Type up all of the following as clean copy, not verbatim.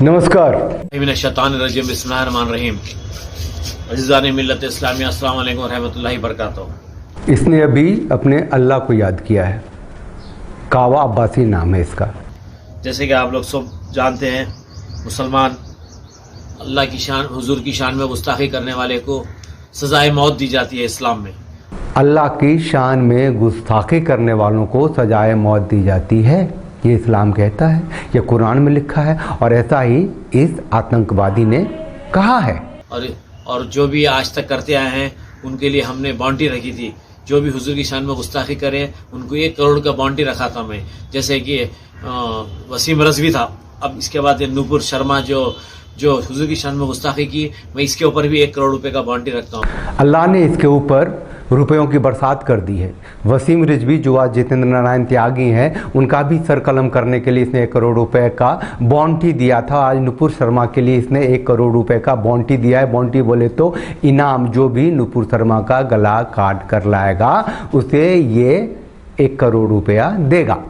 नमस्कार। बिस्मिल्लाहिर्रहमानिर्रहीम। अज़ीज़ान मिल्लत इस्लामिया, अस्सलाम वालेकुम रहमतुल्लाहि बरकातहू। इसने अभी अपने अल्लाह को याद किया है। कावा अब्बासी नाम है इसका। जैसे कि आप लोग सब जानते हैं, मुसलमान अल्लाह की शान, हुजूर की शान में गुस्ताखी करने वाले को सजाए मौत दी जाती है इस्लाम में। अल्लाह की शान में गुस्ताखी करने वालों को सजाए मौत दी जाती है, ये इस्लाम कहता है, ये कुरान में लिखा है और ऐसा ही इस आतंकवादी ने कहा है। और जो भी आज तक करते आए हैं उनके लिए हमने बाउंड्री रखी थी। जो भी हुजूर की शान में गुस्ताखी करे उनको 1 करोड़ का बाउंड्री रखा था मैं। जैसे कि वसीम रजवी था, अब इसके बाद नूपुर शर्मा जो हुजूर की शान में गुस्ताखी की, मैं इसके ऊपर भी 1 करोड़ रुपए का बाउंड्री रखता हूँ। अल्लाह ने इसके ऊपर रुपयों की बरसात कर दी है। वसीम रिजवी जो आज जितेंद्र नारायण त्यागी हैं, उनका भी सर कलम करने के लिए इसने 1 करोड़ रुपए का बाउंड्री दिया था। आज नुपुर शर्मा के लिए इसने 1 करोड़ रुपए का बाउंड्री दिया है। बाउंड्री बोले तो इनाम, जो भी नुपुर शर्मा का गला काट कर लाएगा उसे ये 1 करोड़ रुपया देगा।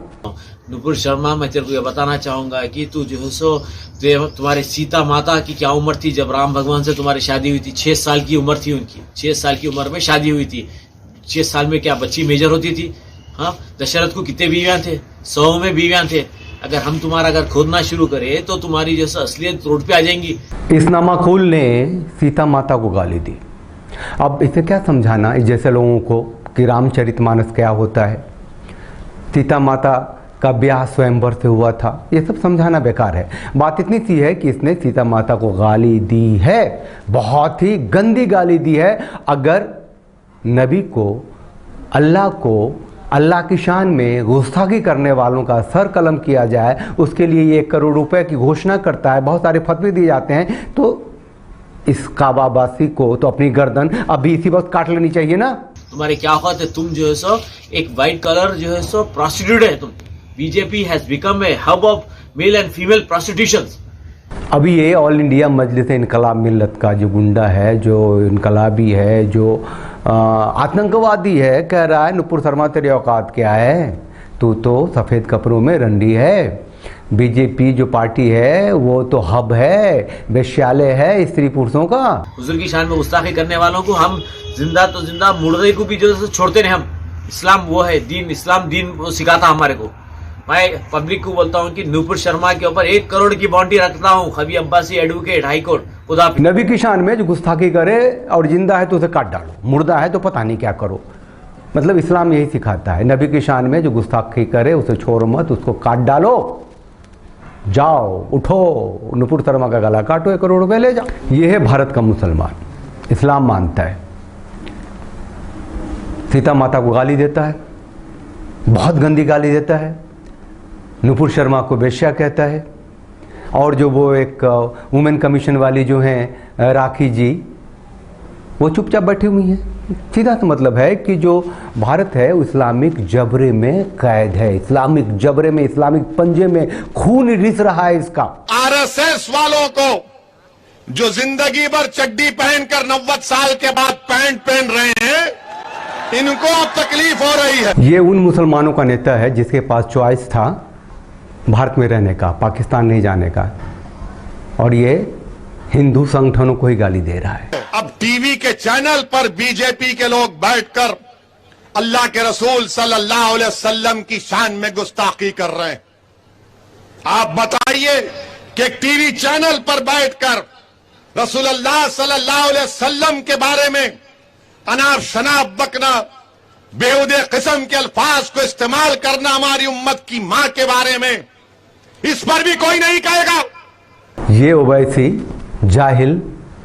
नुपुर शर्मा, मैं तेरे को ये बताना चाहूंगा कि तू जो है सो तुम्हारे सीता माता की क्या उम्र थी जब राम भगवान से तुम्हारी शादी हुई थी? 6 साल की उम्र थी उनकी। 6 साल की उम्र में शादी हुई थी। 6 साल में क्या बच्ची मेजर होती थी? हाँ, दशरथ को कितने बीवियां थे? 100 में बीवियां थे। अगर हम तुम्हारा अगर खोदना शुरू करें तो तुम्हारी जैसा असलियत रोड पे आ जाएंगी। इस नामाकुल ने सीता माता को गाली दी। अब इसे क्या समझाना इस जैसे लोगों को कि रामचरितमानस क्या होता है, सीता माता का ब्याह स्वयंवर से हुआ था, ये सब समझाना बेकार है। बात इतनी सी है कि इसने सीता माता को गाली दी है, बहुत ही गंदी गाली दी है। अगर नबी को, अल्लाह की शान में गुस्ताखी करने वालों का सर कलम किया जाए, उसके लिए ये 1 करोड़ रुपए की घोषणा करता है, बहुत सारे फतवे दिए जाते हैं, तो इस काबाबासी को तो अपनी गर्दन अभी इसी वक्त काट लेनी चाहिए ना। तुम्हारे क्या औकात है? तुम जो है सो एक वाइट कलर जो है सो प्रोस्टिट्यूट है तुम। BJP has become a hub of male and female prostitution. अभी ये ऑल इंडिया मजलिस इनकलाब मिल्लत का जो गुंडा है, जो इनकलाबी है, जो आतंकवादी है, कह रहा है नुपुर शर्मा तेरी औकात क्या है, तू तो सफ़ेद कपड़ों में रंडी है। बीजेपी जो पार्टी है वो तो हब है, वेश्यालय है स्त्री पुरुषों का। हुजूर की शान में गुस्ताखी करने वालों को हम जिंदा तो जिंदा, मुर्दे को भी जो है छोड़ते नहीं हम। इस्लाम वो है दीन, इस्लाम दीन वो सिखाता हमारे को। मैं पब्लिक को बोलता हूँ कि नुपुर शर्मा के ऊपर 1 करोड़ की बाउंड्री रखता हूँ। खबी अब्बासी एडवोकेट, हाई कोर्ट, खुदा। नबी की शान में जो गुस्ताखी करे और जिंदा है तो उसे काट डालो, मुर्दा है तो पता नहीं क्या करो। मतलब इस्लाम यही सिखाता है, नबी की शान में जो गुस्ताखी करे उसे छोड़ो मत, उसको काट डालो। जाओ, उठो, नुपुर शर्मा का गला काटो, 1 करोड़ रुपए ले जाओ। ये है भारत का मुसलमान, इस्लाम मानता है। सीता माता को गाली देता है, बहुत गंदी गाली देता है, नुपुर शर्मा को वेश्या कहता है, और जो वो एक वुमेन कमीशन वाली जो हैं राखी जी, वो चुपचाप बैठी हुई हैं। सीधा सा मतलब है कि जो भारत है वो इस्लामिक जबरे में कैद है, इस्लामिक जबरे में, इस्लामिक पंजे में खून रिस रहा है इसका। आरएसएस वालों को जो जिंदगी भर चड्डी पहनकर 90 साल के बाद पैंट पहन रहे हैं, इनको अब तकलीफ हो रही है। ये उन मुसलमानों का नेता है जिसके पास चॉइस था भारत में रहने का, पाकिस्तान नहीं जाने का, और ये हिंदू संगठनों को ही गाली दे रहा है। अब टीवी के चैनल पर बीजेपी के लोग बैठकर अल्लाह के रसूल सल्लल्लाहु अलैहि वसल्लम की शान में गुस्ताखी कर रहे हैं। आप बताइए कि टीवी चैनल पर बैठकर रसूलुल्लाह सल्लल्लाहु अलैहि वसल्लम के बारे में अनाप शनाप बकना, बेहुदे किस्म के अल्फाज को इस्तेमाल करना, हमारी उम्मत की मां के बारे में, इस पर भी कोई नहीं कहेगा। ये ओवैसी जाहिल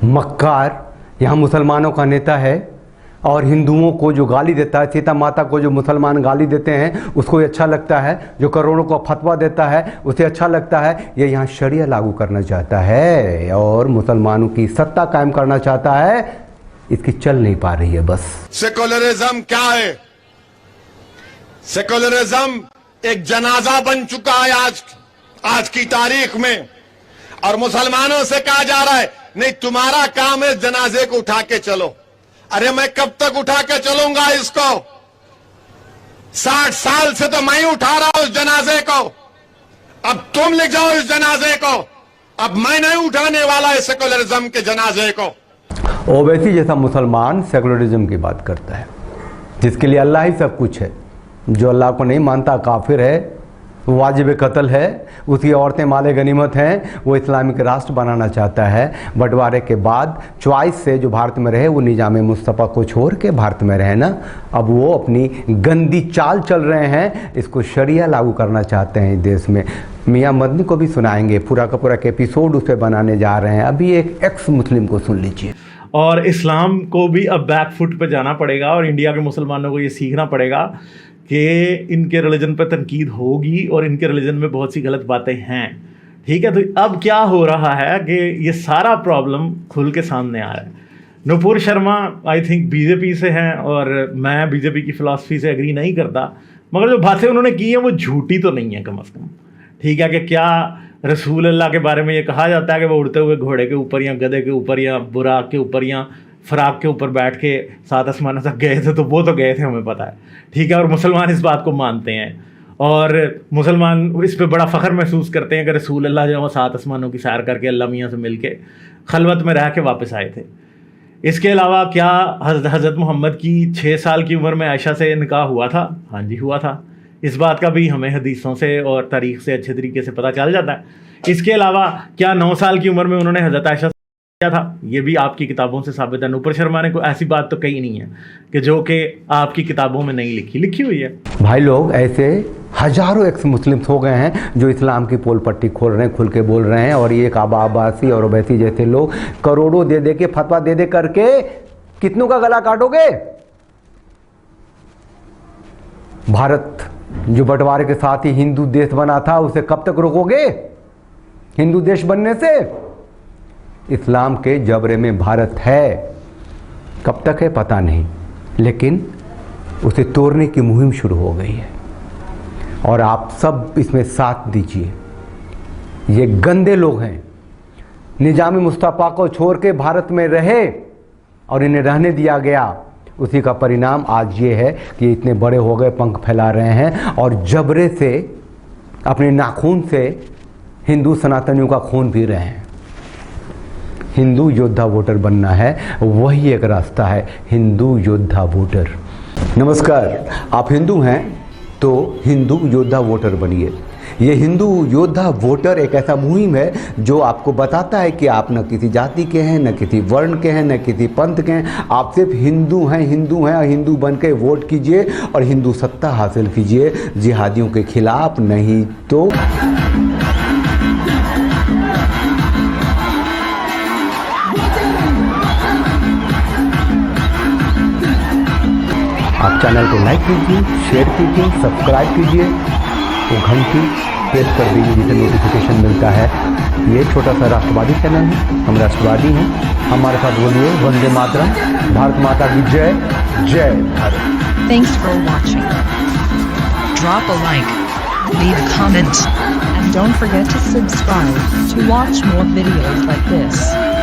मक्कार यहाँ मुसलमानों का नेता है और हिंदुओं को जो गाली देता है, सीता माता को जो मुसलमान गाली देते हैं उसको ये अच्छा लगता है, जो करोड़ों को फतवा देता है उसे अच्छा लगता है। ये यहाँ शरिया लागू करना चाहता है और मुसलमानों की सत्ता कायम करना चाहता है, इसकी चल नहीं पा रही है बस। सेकुलरिज्म क्या है? सेकुलरिज्म एक जनाजा बन चुका है आज की तारीख में, और मुसलमानों से कहा जा रहा है नहीं तुम्हारा काम है जनाजे को उठा के चलो। अरे मैं कब तक उठा के चलूंगा इसको? 60 साल से तो मैं ही उठा रहा हूं इस जनाजे को, अब तुम ले जाओ इस जनाजे को। अब मैं नहीं उठाने वाला है सेकुलरिज्म के जनाजे को। ओवैसी जैसा मुसलमान सेकुलरिज्म की बात करता है, जिसके लिए अल्लाह ही सब कुछ है। जो अल्लाह को नहीं मानता काफिर है, वाजिब कत्ल है, उसकी औरतें माले गनीमत हैं, वो इस्लामिक राष्ट्र बनाना चाहता है। बंटवारे के बाद चॉइस से जो भारत में रहे वो निजाम मुस्तफ़ा को छोड़ के भारत में रहे ना। अब वो अपनी गंदी चाल चल रहे हैं, इसको शरिया लागू करना चाहते हैं इस देश में। मियाँ मदनी को भी सुनाएंगे, पूरा का पूरा एपिसोड उस पर बनाने जा रहे हैं। अभी एक एक्स मुस्लिम को सुन लीजिए। और इस्लाम को भी अब बैक फुट पे जाना पड़ेगा और इंडिया के मुसलमानों को ये सीखना पड़ेगा कि इनके रिलीजन पर तनकीद होगी और इनके रिलीजन में बहुत सी गलत बातें हैं। ठीक है, तो अब क्या हो रहा है कि ये सारा प्रॉब्लम खुल के सामने आ रहा है। Nupur Sharma I think BJP से हैं और मैं बीजेपी की फ़िलासफ़ी से एग्री नहीं करता, मगर जो बातें उन्होंने की हैं वो झूठी तो नहीं है कम अज़ कम। ठीक है, कि क्या रसूल अल्लाह के बारे में ये कहा जाता है कि वो उड़ते हुए घोड़े के ऊपर या गधे के ऊपर या बुराक के ऊपर या फ़राक के ऊपर बैठ के 7 आसमानों तक गए थे, तो वो तो गए थे, हमें पता है। ठीक है, और मुसलमान इस बात को मानते हैं और मुसलमान इस पे बड़ा फ़ख्र महसूस करते हैं कि रसूल अल्लाह जो 7 आसमानों की सैर करके अल्लाह मियाँ से मिल के खलवत में रह के वापस आए थे। इसके अलावा क्या हज़रत मोहम्मद की 6 साल की उम्र में आयशा से निकाह हुआ था? हाँ जी, हुआ था। इस बात का भी हमें हदीसों से और तारीख़ से अच्छे तरीके से पता चल जाता है। इसके अलावा क्या 9 साल की उम्र में उन्होंने हज़रत आयशा किया था? ये भी आपकी किताबों से साबित है। नुपुर शर्मा ने कोई ऐसी बात तो कही नहीं है कि जो कि आपकी किताबों में नहीं लिखी हुई है। भाई लोग ऐसे हजारों एक्स मुस्लिम्स हो गए हैं जो इस्लाम की पोल पट्टी खोल रहे हैं, खुल के बोल रहे हैं। और ये काबा अब्बासी और ओवैसी जैसे लोग करोड़ों दे दे के फतवा दे दे करके कितनों का गला काटोगे? भारत जो बंटवारे के साथ ही हिंदू देश बना था, उसे कब तक रोकोगे हिंदू देश बनने से? इस्लाम के जबरे में भारत है, कब तक है पता नहीं, लेकिन उसे तोड़ने की मुहिम शुरू हो गई है और आप सब इसमें साथ दीजिए। ये गंदे लोग हैं, निजाम मुस्तफ़ा को छोड़ के भारत में रहे और इन्हें रहने दिया गया। उसी का परिणाम आज ये है कि इतने बड़े हो गए, पंख फैला रहे हैं और जबरे से अपने नाखून से हिंदू सनातनियों का खून पी रहे हैं। हिंदू योद्धा वोटर बनना है, वही एक रास्ता है, हिंदू योद्धा वोटर। नमस्कार, आप हिंदू हैं तो हिंदू योद्धा वोटर बनिए। ये हिंदू योद्धा वोटर एक ऐसा मुहिम है जो आपको बताता है कि आप न किसी जाति के हैं, न किसी वर्ण के हैं, न किसी पंथ के हैं, आप सिर्फ हिंदू हैं और हिंदू बन के वोट कीजिए और हिंदू सत्ता हासिल कीजिए, जिहादियों के खिलाफ, नहीं तो आप चैनल को लाइक कीजिए, शेयर कीजिए, सब्सक्राइब कीजिए, तो घंटी प्रेस कर दीजिए जिसे नोटिफिकेशन मिलता है। ये छोटा सा राष्ट्रवादी चैनल है, हम राष्ट्रवादी हैं। हमारे साथ बोलिए वंदे मातरम, भारत माता की जय, जय Bharat. Thanks for watching. Drop a like, leave a comment, and don't forget to subscribe to watch more videos like this.